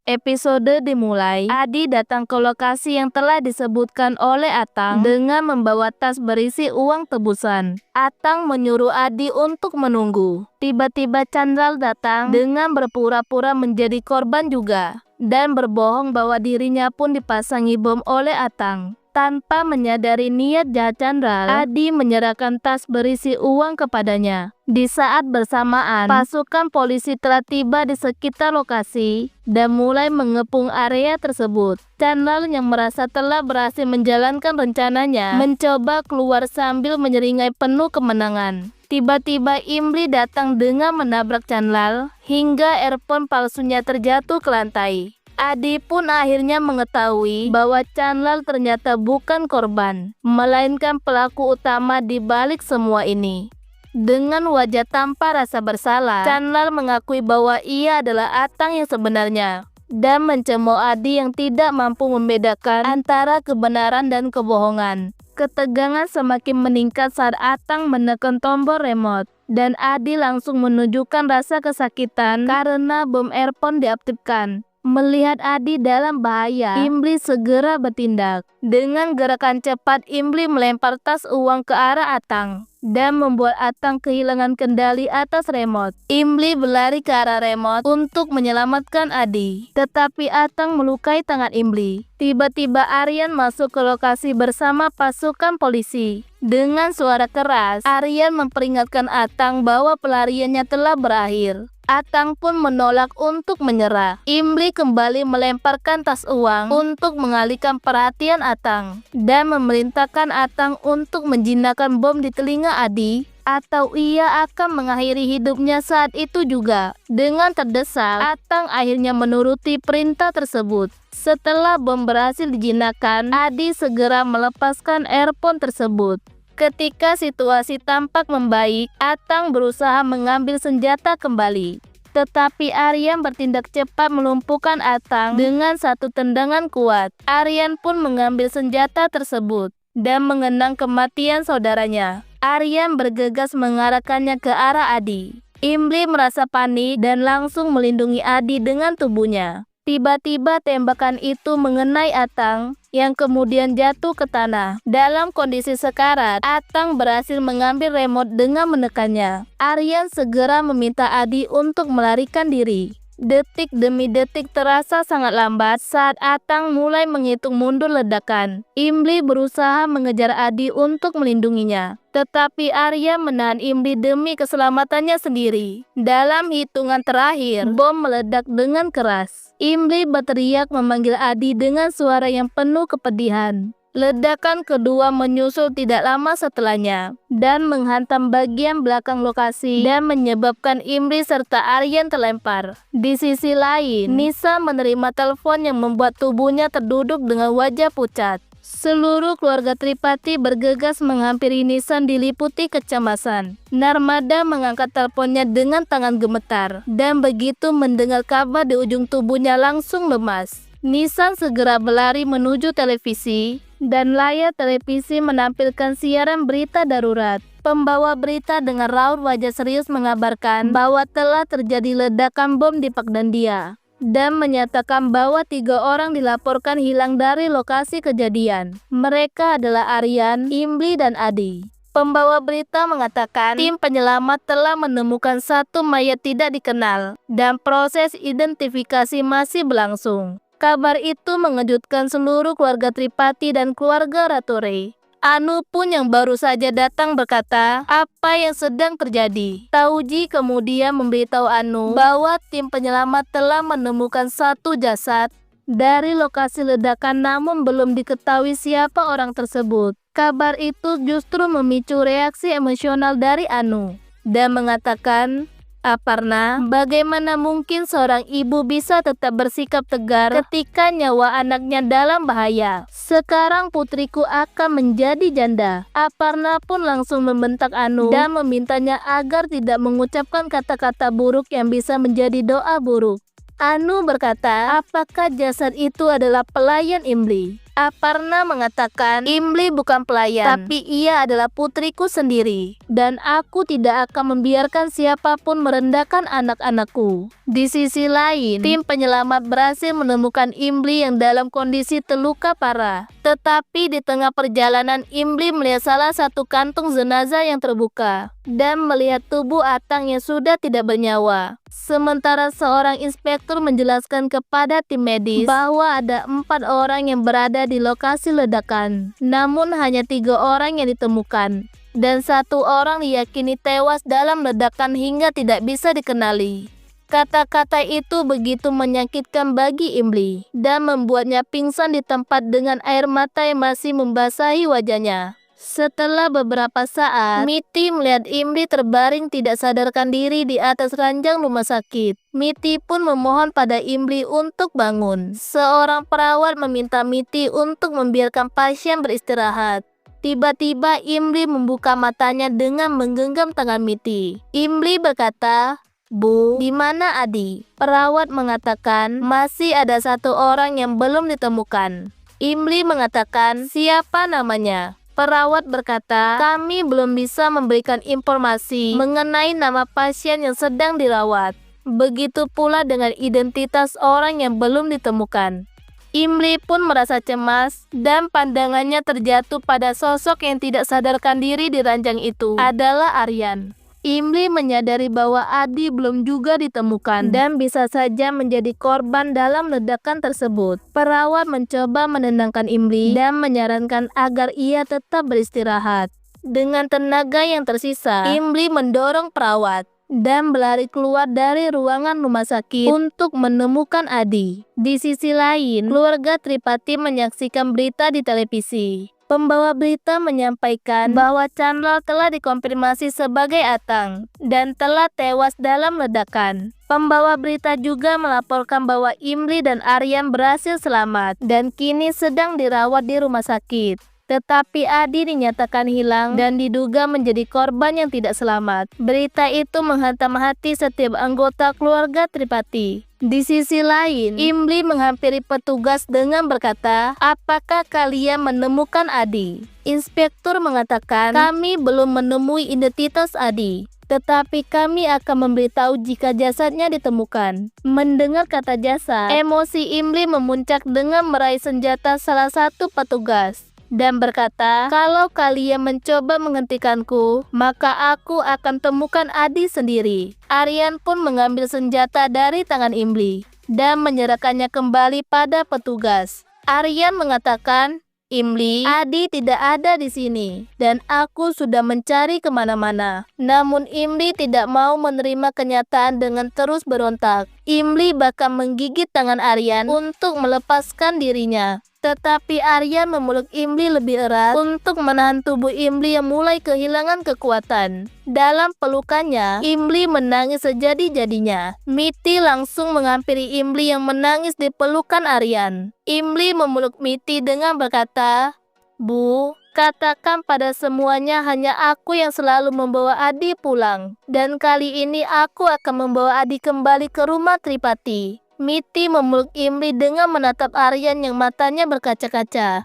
Episode dimulai, Adi datang ke lokasi yang telah disebutkan oleh Atang dengan membawa tas berisi uang tebusan. Atang menyuruh Adi untuk menunggu. Tiba-tiba Chandral datang dengan berpura-pura menjadi korban juga, dan berbohong bahwa dirinya pun dipasangi bom oleh Atang. Tanpa menyadari niat jahat Chandral, Adi menyerahkan tas berisi uang kepadanya. Di saat bersamaan, pasukan polisi telah tiba di sekitar lokasi dan mulai mengepung area tersebut. Chandral yang merasa telah berhasil menjalankan rencananya, mencoba keluar sambil menyeringai penuh kemenangan. Tiba-tiba Imli datang dengan menabrak Chandral hingga earphone palsunya terjatuh ke lantai. Adi pun akhirnya mengetahui bahwa Chandral ternyata bukan korban, melainkan pelaku utama di balik semua ini. Dengan wajah tanpa rasa bersalah, Chandral mengakui bahwa ia adalah Atang yang sebenarnya, dan mencemooh Adi yang tidak mampu membedakan antara kebenaran dan kebohongan. Ketegangan semakin meningkat saat Atang menekan tombol remote, dan Adi langsung menunjukkan rasa kesakitan karena bom earphone diaktifkan. Melihat Adi dalam bahaya, Imli segera bertindak. Dengan gerakan cepat, Imli melempar tas uang ke arah Atang dan membuat Atang kehilangan kendali atas remote. Imli berlari ke arah remote untuk menyelamatkan Adi, tetapi Atang melukai tangan Imli. Tiba-tiba Aryan masuk ke lokasi bersama pasukan polisi. Dengan suara keras, Aryan memperingatkan Atang bahwa pelariannya telah berakhir. Atang pun menolak untuk menyerah. Imli kembali melemparkan tas uang untuk mengalihkan perhatian Atang dan memerintahkan Atang untuk menjinakkan bom di telinga Adi, atau ia akan mengakhiri hidupnya saat itu juga. Dengan terdesak, Atang akhirnya menuruti perintah tersebut. Setelah bom berhasil dijinakkan, Adi segera melepaskan earphone tersebut. Ketika situasi tampak membaik, Atang berusaha mengambil senjata kembali. Tetapi Aryan bertindak cepat melumpuhkan Atang dengan satu tendangan kuat. Aryan pun mengambil senjata tersebut dan mengenang kematian saudaranya. Aryan bergegas mengarahkannya ke arah Adi. Imli merasa panik dan langsung melindungi Adi dengan tubuhnya. Tiba-tiba tembakan itu mengenai Atang yang kemudian jatuh ke tanah. Dalam kondisi sekarat, Atang berhasil mengambil remote dengan menekannya. Aryan segera meminta Adi untuk melarikan diri. Detik demi detik terasa sangat lambat saat Atang mulai menghitung mundur ledakan. Imli berusaha mengejar Adi untuk melindunginya, tetapi Arya menahan Imli demi keselamatannya sendiri. Dalam hitungan terakhir, bom meledak dengan keras. Imli berteriak memanggil Adi dengan suara yang penuh kepedihan. Ledakan kedua menyusul tidak lama setelahnya dan menghantam bagian belakang lokasi dan menyebabkan Imri serta Aryan terlempar. Di sisi lain, Nisa menerima telepon yang membuat tubuhnya terduduk dengan wajah pucat. Seluruh keluarga Tripati bergegas menghampiri Nisan diliputi kecemasan. Narmada mengangkat teleponnya dengan tangan gemetar dan begitu mendengar kabar di ujung tubuhnya langsung lemas. Nisan segera berlari menuju televisi dan layar televisi menampilkan siaran berita darurat. Pembawa berita dengan raut wajah serius mengabarkan bahwa telah terjadi ledakan bom di Pagdandia dan menyatakan bahwa 3 orang dilaporkan hilang dari lokasi kejadian. Mereka adalah Aryan, Imli, dan Adi. Pembawa berita mengatakan tim penyelamat telah menemukan satu mayat tidak dikenal dan proses identifikasi masih berlangsung. Kabar itu mengejutkan seluruh keluarga Tripati dan keluarga Rature. Anu pun yang baru saja datang berkata, apa yang sedang terjadi? Tauji kemudian memberitahu Anu bahwa tim penyelamat telah menemukan satu jasad dari lokasi ledakan namun belum diketahui siapa orang tersebut. Kabar itu justru memicu reaksi emosional dari Anu dan mengatakan, Aparna, bagaimana mungkin seorang ibu bisa tetap bersikap tegar ketika nyawa anaknya dalam bahaya? Sekarang putriku akan menjadi janda. Aparna pun langsung membentak Anu dan memintanya agar tidak mengucapkan kata-kata buruk yang bisa menjadi doa buruk. Anu berkata, apakah jasad itu adalah pelayan Imli? Aparna mengatakan, Imli bukan pelayan, tapi ia adalah putriku sendiri, dan aku tidak akan membiarkan siapapun merendahkan anak-anakku. Di sisi lain, tim penyelamat berhasil menemukan Imli yang dalam kondisi terluka parah. Tetapi di tengah perjalanan, Imli melihat salah satu kantung jenazah yang terbuka, dan melihat tubuh Atang yang sudah tidak bernyawa. Sementara seorang inspektur menjelaskan kepada tim medis bahwa ada 4 orang yang berada di lokasi ledakan, namun hanya 3 orang yang ditemukan, dan 1 orang diyakini tewas dalam ledakan hingga tidak bisa dikenali. Kata-kata itu begitu menyakitkan bagi Imli, dan membuatnya pingsan di tempat dengan air mata yang masih membasahi wajahnya. Setelah beberapa saat, Miti melihat Imli terbaring tidak sadarkan diri di atas ranjang rumah sakit. Miti pun memohon pada Imli untuk bangun. Seorang perawat meminta Miti untuk membiarkan pasien beristirahat. Tiba-tiba Imli membuka matanya dengan menggenggam tangan Miti. Imli berkata, "Bu, di mana Adi?" Perawat mengatakan, "Masih ada 1 orang yang belum ditemukan." Imli mengatakan, "Siapa namanya?" Perawat berkata, "Kami belum bisa memberikan informasi mengenai nama pasien yang sedang dirawat. Begitu pula dengan identitas orang yang belum ditemukan." Imli pun merasa cemas, dan pandangannya terjatuh pada sosok yang tidak sadarkan diri di ranjang itu adalah Aryan. Imli menyadari bahwa Adi belum juga ditemukan dan bisa saja menjadi korban dalam ledakan tersebut. Perawat mencoba menenangkan Imli dan menyarankan agar ia tetap beristirahat. Dengan tenaga yang tersisa, Imli mendorong perawat dan berlari keluar dari ruangan rumah sakit untuk menemukan Adi. Di sisi lain, keluarga Tripati menyaksikan berita di televisi. Pembawa berita menyampaikan bahwa Chandra telah dikonfirmasi sebagai Atang dan telah tewas dalam ledakan. Pembawa berita juga melaporkan bahwa Imli dan Aryan berhasil selamat dan kini sedang dirawat di rumah sakit. Tetapi Adi dinyatakan hilang dan diduga menjadi korban yang tidak selamat. Berita itu menghantam hati setiap anggota keluarga Tripati. Di sisi lain, Imli menghampiri petugas dengan berkata, "Apakah kalian menemukan Adi?" Inspektur mengatakan, "Kami belum menemui identitas Adi, tetapi kami akan memberitahu jika jasadnya ditemukan." Mendengar kata jasad, emosi Imli memuncak dengan meraih senjata salah satu petugas dan berkata, "Kalau kalian mencoba menghentikanku, maka aku akan temukan Adi sendiri." Aryan pun mengambil senjata dari tangan Imli dan menyerahkannya kembali pada petugas. Aryan mengatakan, "Imli, Adi tidak ada di sini, dan aku sudah mencari kemana-mana." Namun Imli tidak mau menerima kenyataan dengan terus berontak. Imli bahkan menggigit tangan Aryan untuk melepaskan dirinya. Tetapi Aryan memeluk Imli lebih erat untuk menahan tubuh Imli yang mulai kehilangan kekuatan. Dalam pelukannya, Imli menangis sejadi-jadinya. Miti langsung menghampiri Imli yang menangis di pelukan Aryan. Imli memeluk Miti dengan berkata, "Bu, katakan pada semuanya hanya aku yang selalu membawa Adi pulang. Dan kali ini aku akan membawa Adi kembali ke rumah Tripati." Miti memeluk Imli dengan menatap Aryan yang matanya berkaca-kaca.